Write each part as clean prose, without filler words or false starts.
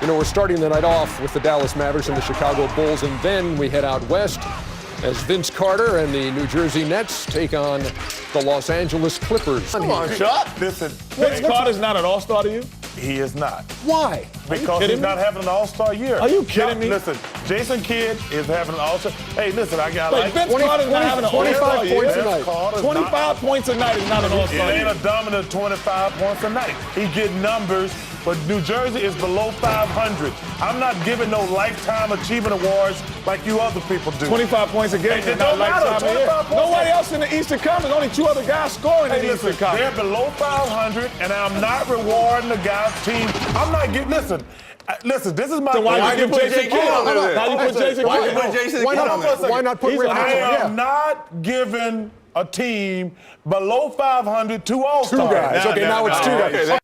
You know, we're starting the night off with the Dallas Mavericks and the Chicago Bulls, and then we head out west as Vince Carter and the New Jersey Nets take on the Los Angeles Clippers. Come on, Chuck. Listen, Vince Carter's not an all-star to you? he is not. Why? Because he's not having an all-star year. Are you kidding me? Listen, Jason Kidd is having an all-star. Hey, listen, I got like Vince Carter's not having an 25 all-star year. points a night. 25 points a night is not an It all-star ain't year. a dominant 25 points a night. He get numbers, but New Jersey is below 500. I'm not giving no lifetime achievement awards like you other people do. 25 points a game It is not don't matter. lifetime a year. 25 points. Nobody else in the Eastern Conference. Only two other guys scoring in Hey, the listen, Eastern Conference. they're below 500, and I'm not rewarding the guy's team. I'm not giving. Listen, this is my. So why you put Jason Kidd on there? Why you put Jason Why, Kidd on there? why not? Why not put He's Rick? on I there. am not giving a team below 500 two all-stars. Two guys. Okay, now it's two guys. Okay,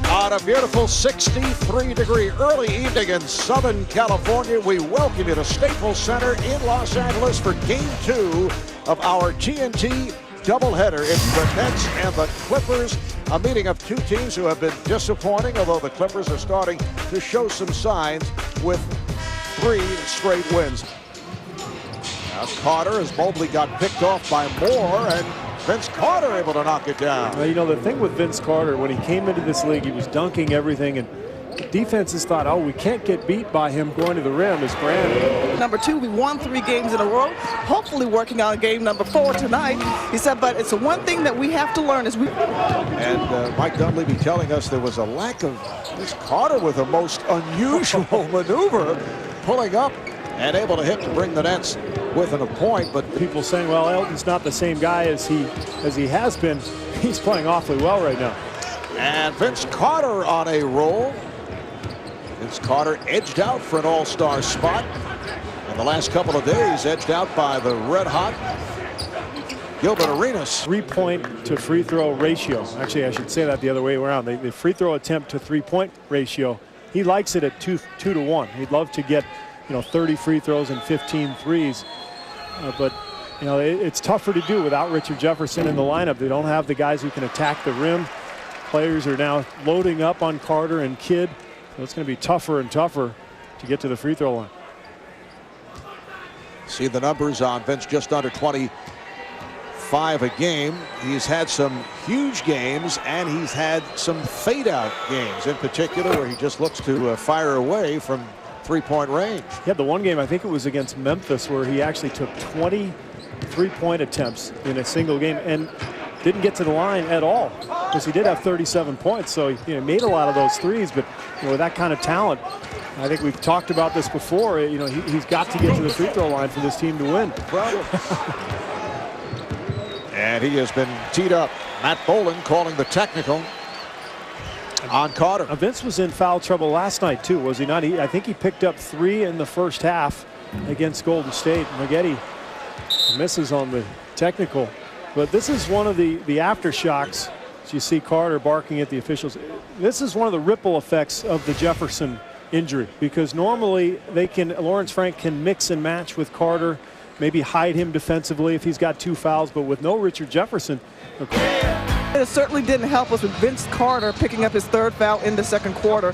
On a beautiful 63-degree early evening in Southern California, we welcome you to Staples Center in Los Angeles for Game 2 of our TNT doubleheader. It's the Nets and the Clippers, a meeting of two teams who have been disappointing, although the Clippers are starting to show some signs with 3 straight wins. Now Carter, as Mobley got picked off by Moore, and Vince Carter able to knock it down. Well, you know, the thing with Vince Carter, when he came into this league, he was dunking everything, and defenses thought, oh, we can't get beat by him going to the rim as Brandon. Number 2, we won 3 games in a row, hopefully working on game number 4 tonight. He said, but it's the one thing that we have to learn is we... And Mike Dunleavy telling us there was a lack of this Carter with a most unusual maneuver, pulling up and able to hit to bring the Nets within a point. But People saying, well, Elton's not the same guy as he has been. He's playing awfully well right now. and Vince Carter on a roll. Vince Carter edged out for an all-star spot. And the last couple of days edged out by the red-hot Gilbert Arenas. 3-point to free throw ratio. Actually, I should say that the other way around. The free throw attempt to 3-point ratio. He likes it at 2 to 1. He'd love to get, 30 free throws and 15 threes. But it's tougher to do without Richard Jefferson in the lineup. They don't have the guys who can attack the rim. Players are now loading up on Carter and Kidd. So it's going to be tougher and tougher to get to the free throw line. See the numbers on Vince, just under 25 a game. He's had some huge games, and he's had some fade-out games, in particular, where he just looks to fire away from three-point range. He had the one game, I think it was against Memphis, where he actually took 20 3-point attempts in a single game and didn't get to the line at all, because he did have 37 points. So he made a lot of those threes, but with that kind of talent, I think we've talked about this before. He's got to get to the free throw line for this team to win. And he has been teed up. Matt Boland calling the technical on Carter. Vince was in foul trouble last night too, was he not? I think he picked up 3 in the first half against Golden State. Maggette misses on the technical. But this is one of the aftershocks. As you see Carter barking at the officials. This is one of the ripple effects of the Jefferson injury, because normally Lawrence Frank can mix and match with Carter, maybe hide him defensively if he's got 2 fouls, but with no Richard Jefferson. It certainly didn't help us with Vince Carter picking up his 3rd foul in the second quarter.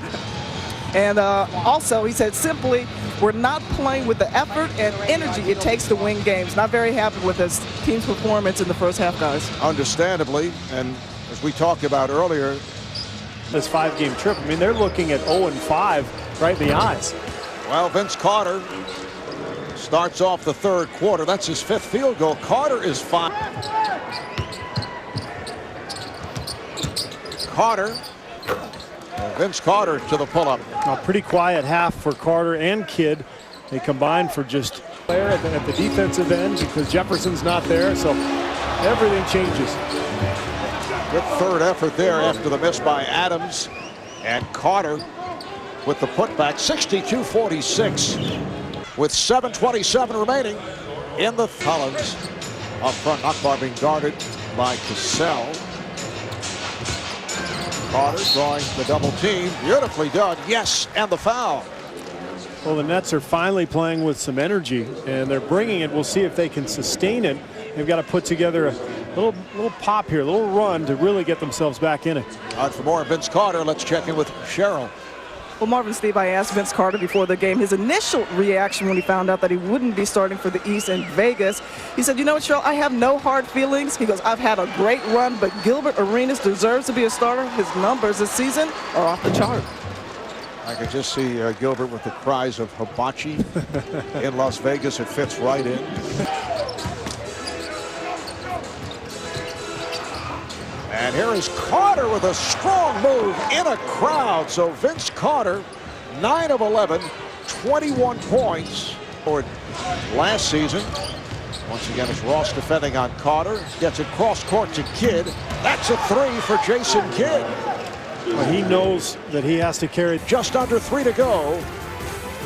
And also, he said simply, we're not playing with the effort and energy it takes to win games. Not very happy with his team's performance in the first half, guys. Understandably, and as we talked about earlier, This 5-game trip, they're looking at 0-5 right in the eyes. well, Vince Carter starts off the 3rd quarter. That's his 5th field goal. Carter is 5. Carter. Vince Carter to the pull-up. A pretty quiet half for Carter and Kidd. They combined for just player at the defensive end because Jefferson's not there, so everything changes. Good 3rd effort there after the miss by Adams. And Carter with the putback, 62-46 with 7:27 remaining in the Collins. Up front, Nakbar being guarded by Cassell. Carter drawing the double team. Beautifully done. Yes, and the foul. Well, the Nets are finally playing with some energy, and they're bringing it. We'll see if they can sustain it. They've got to put together a little pop here, a little run to really get themselves back in it. All right, for more Vince Carter, let's check in with Cheryl. Well, Marvin, Steve, I asked Vince Carter before the game his initial reaction when he found out that he wouldn't be starting for the East in Vegas. He said, you know what, Cheryl, I have no hard feelings. He goes, I've had a great run, but Gilbert Arenas deserves to be a starter. His numbers this season are off the chart. I could just see Gilbert with the cries of hibachi in Las Vegas. It fits right in. And here is Carter with a strong move in a crowd. So Vince Carter, 9 of 11, 21 points for last season. Once again, it's Ross defending on Carter. Gets it cross court to Kidd. That's a 3 for Jason Kidd. Well, he knows that he has to carry. Just under 3 to go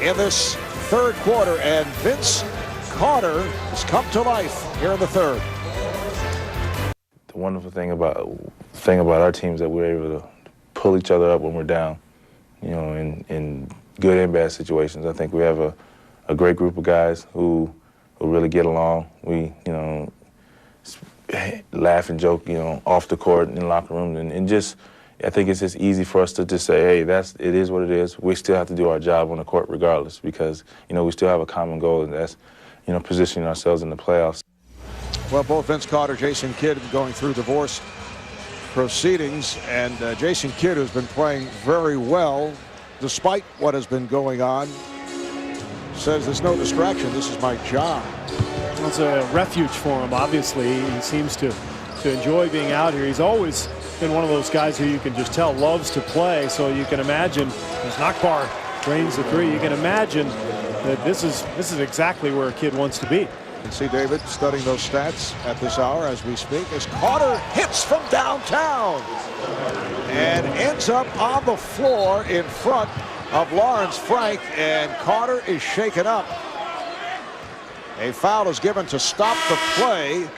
in this third quarter. And Vince Carter has come to life here in the third. The wonderful thing about our team is that we're able to pull each other up when we're down, you know, in good and bad situations. I think we have a great group of guys who really get along. We, you know, laugh and joke, you know, off the court in the locker room, and just, I think it's just easy for us to just say, hey, it is what it is. We still have to do our job on the court regardless, because, you know, we still have a common goal, and that's, you know, positioning ourselves in the playoffs. Well, both Vince Carter, Jason Kidd going through divorce proceedings, and Jason Kidd, who's been playing very well despite what has been going on, says there's no distraction. This is my job. It's a refuge for him, obviously. He seems to enjoy being out here. He's always been one of those guys who you can just tell loves to play, so you can imagine as Nakbar drains the 3, you can imagine that this is exactly where a kid wants to be. You can see David studying those stats at this hour as we speak, as Carter hits from downtown and ends up on the floor in front of Lawrence Frank, and Carter is shaken up. A foul is given to stop the play.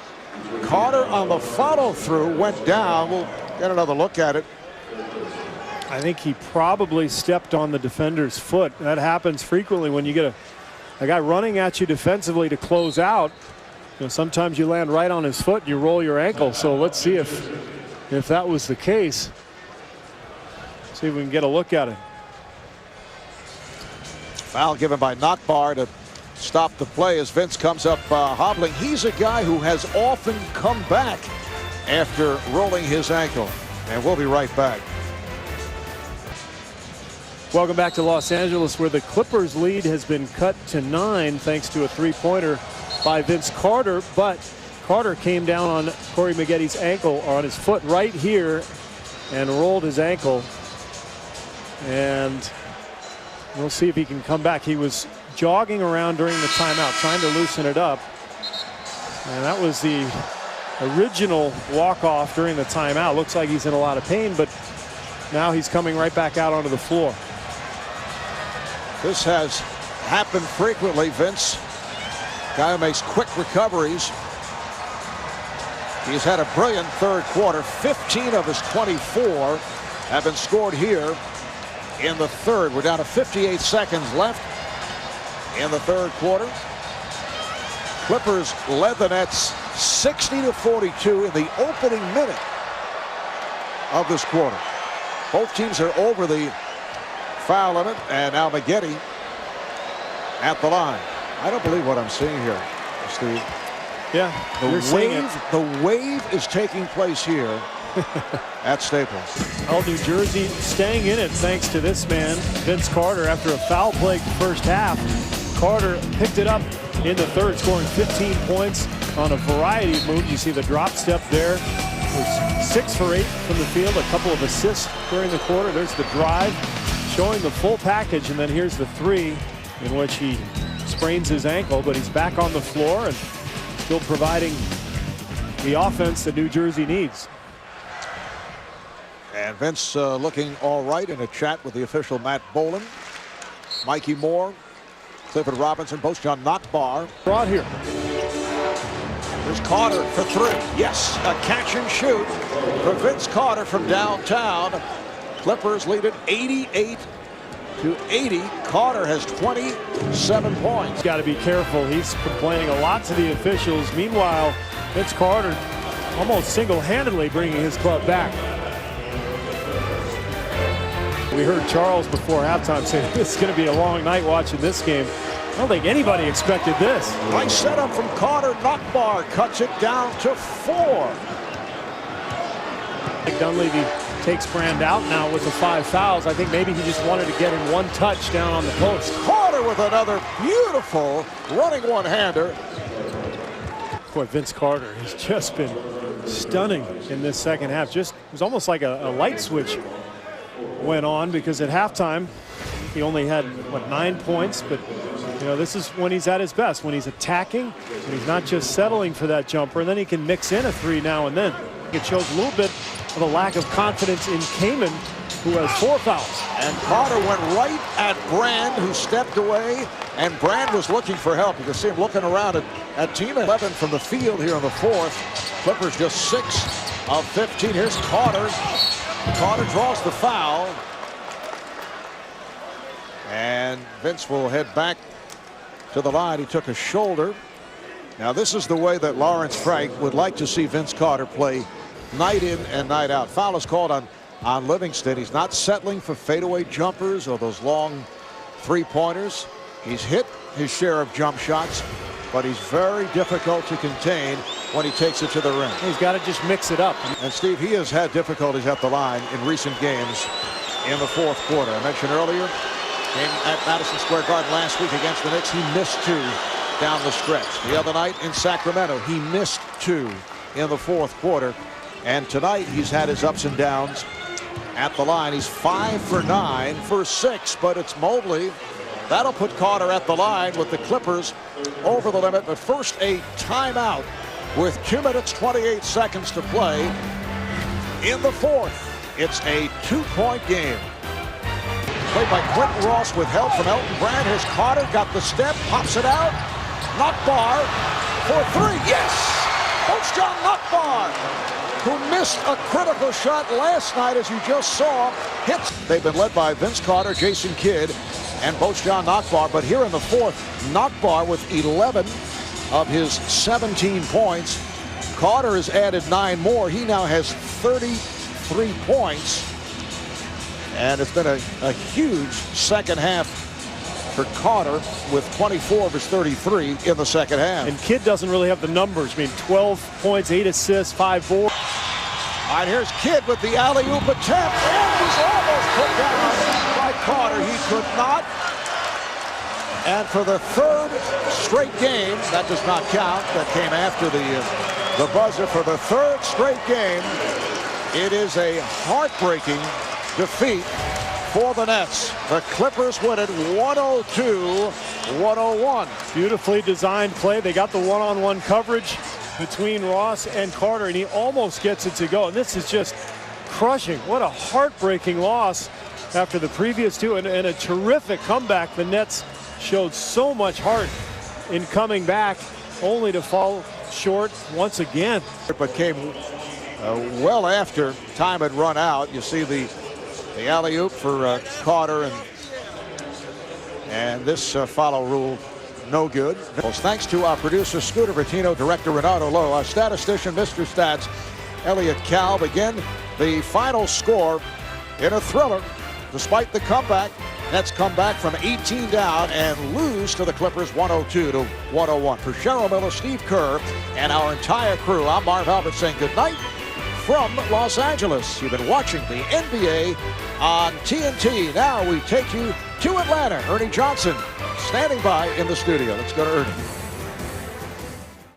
Carter on the follow-through went down. We'll get another look at it. I think he probably stepped on the defender's foot. That happens frequently when you get a guy running at you defensively to close out. You know, sometimes you land right on his foot and you roll your ankle. So let's see if that was the case. See if we can get a look at it. Foul given by Nakbar to stop the play as Vince comes up hobbling. He's a guy who has often come back after rolling his ankle. And we'll be right back. Welcome back to Los Angeles, where the Clippers lead has been cut to 9 thanks to a 3-pointer by Vince Carter. But Carter came down on Corey Maggetti's ankle, or on his foot right here, and rolled his ankle. And we'll see if he can come back. He was jogging around during the timeout, trying to loosen it up. And that was the original walk-off during the timeout. Looks like he's in a lot of pain, but now he's coming right back out onto the floor. This has happened frequently. Vince, guy who makes quick recoveries. He's had a brilliant third quarter. 15 of his 24 have been scored here in the third. We're down to 58 seconds left in the third quarter. Clippers led the Nets 60-42 in the opening minute of this quarter. Both teams are over the foul limit, and now Maggetti at the line. I don't believe what I'm seeing here, Steve. Yeah, The wave is taking place here at Staples. Well, New Jersey staying in it thanks to this man, Vince Carter. After a foul-plagued first half, Carter picked it up in the third, scoring 15 points on a variety of moves. You see the drop step there. Was 6 for 8 from the field, a couple of assists during the quarter. There's the drive, showing the full package, and then here's the 3 in which he sprains his ankle, but he's back on the floor and still providing the offense that New Jersey needs. And Vince looking all right in a chat with the official Matt Bolan, Mikey Moore, Clifford Robinson, both John Nakbar. Brought here. Here's Carter for three. Yes, a catch and shoot for Vince Carter from downtown. Clippers lead it 88-80. Carter has 27 points. Got to be careful. He's complaining a lot to the officials. Meanwhile, Vince Carter almost single-handedly bringing his club back. We heard Charles before halftime say this is going to be a long night watching this game. I don't think anybody expected this. Nice setup from Carter. Knockbar cuts it down to 4. Dunleavy takes Brand out now with the 5 fouls. I think maybe he just wanted to get in one touch down on the post. Carter with another beautiful running one-hander. Boy, Vince Carter has just been stunning in this second half. Just it was almost like a light switch went on, because at halftime he only had 9 points, but you know, this is when he's at his best, when he's attacking and he's not just settling for that jumper, and then he can mix in a 3 now and then. It shows a little bit of a lack of confidence in Kaman, who has 4 fouls. And Carter went right at Brand, who stepped away, and Brand was looking for help. You can see him looking around at team 11 from the field here in the fourth. Clippers just 6 of 15. Here's Carter. Carter draws the foul. And Vince will head back to the line. He took a shoulder. Now this is the way that Lawrence Frank would like to see Vince Carter play night in and night out. Foul is called on Livingston. He's not settling for fadeaway jumpers or those long 3-pointers. He's hit his share of jump shots, but he's very difficult to contain when he takes it to the rim. He's got to just mix it up. And Steve, he has had difficulties at the line in recent games in the fourth quarter. I mentioned earlier, game at Madison Square Garden last week against the Knicks, he missed 2 down the stretch. The other night in Sacramento, he missed 2 in the fourth quarter. And tonight, he's had his ups and downs at the line. He's 5 for 9 for 6, but it's Mobley. That'll put Carter at the line with the Clippers over the limit. But first, a timeout with 2 minutes, 28 seconds to play in the fourth. It's a 2-point game. Played by Quentin Ross with help from Elton Brand. Here's Carter, got the step, pops it out. Knockbar for 3. Yes! Coach John Knockbar, who missed a critical shot last night, as you just saw, hits. They've been led by Vince Carter, Jason Kidd, and Bojan Knockbar. But here in the fourth, Knockbar with 11 of his 17 points. Carter has added 9 more. He now has 33 points. And it's been a huge second half for Carter with 24 of his 33 in the second half. And Kidd doesn't really have the numbers. I mean, 12 points, 8 assists, 5 boards. All right, here's Kidd with the alley-oop attempt, and he's almost put down by Carter. He could not. And for the 3rd straight game, that does not count. That came after the buzzer. For the 3rd straight game, it is a heartbreaking defeat for the Nets. The Clippers win it 102-101. Beautifully designed play. They got the one-on-one coverage between Ross and Carter, and he almost gets it to go. And this is just crushing. What a heartbreaking loss after the previous 2, and a terrific comeback. The Nets showed so much heart in coming back, only to fall short once again. But came well after time had run out. You see the alley-oop for Carter, and this follow rule no good. Thanks to our producer Scooter Bertino, director Renato Lowe, our statistician Mr. Stats Elliot Kalb. Again, the final score in a thriller. Despite the comeback, Nets come back from 18 down and lose to the Clippers 102-101. For Cheryl Miller, Steve Kerr, and our entire crew, I'm Marv Albert saying good night from Los Angeles. You've been watching the NBA on TNT. Now we take you to Atlanta. Ernie Johnson standing by in the studio. Let's go to Ernie.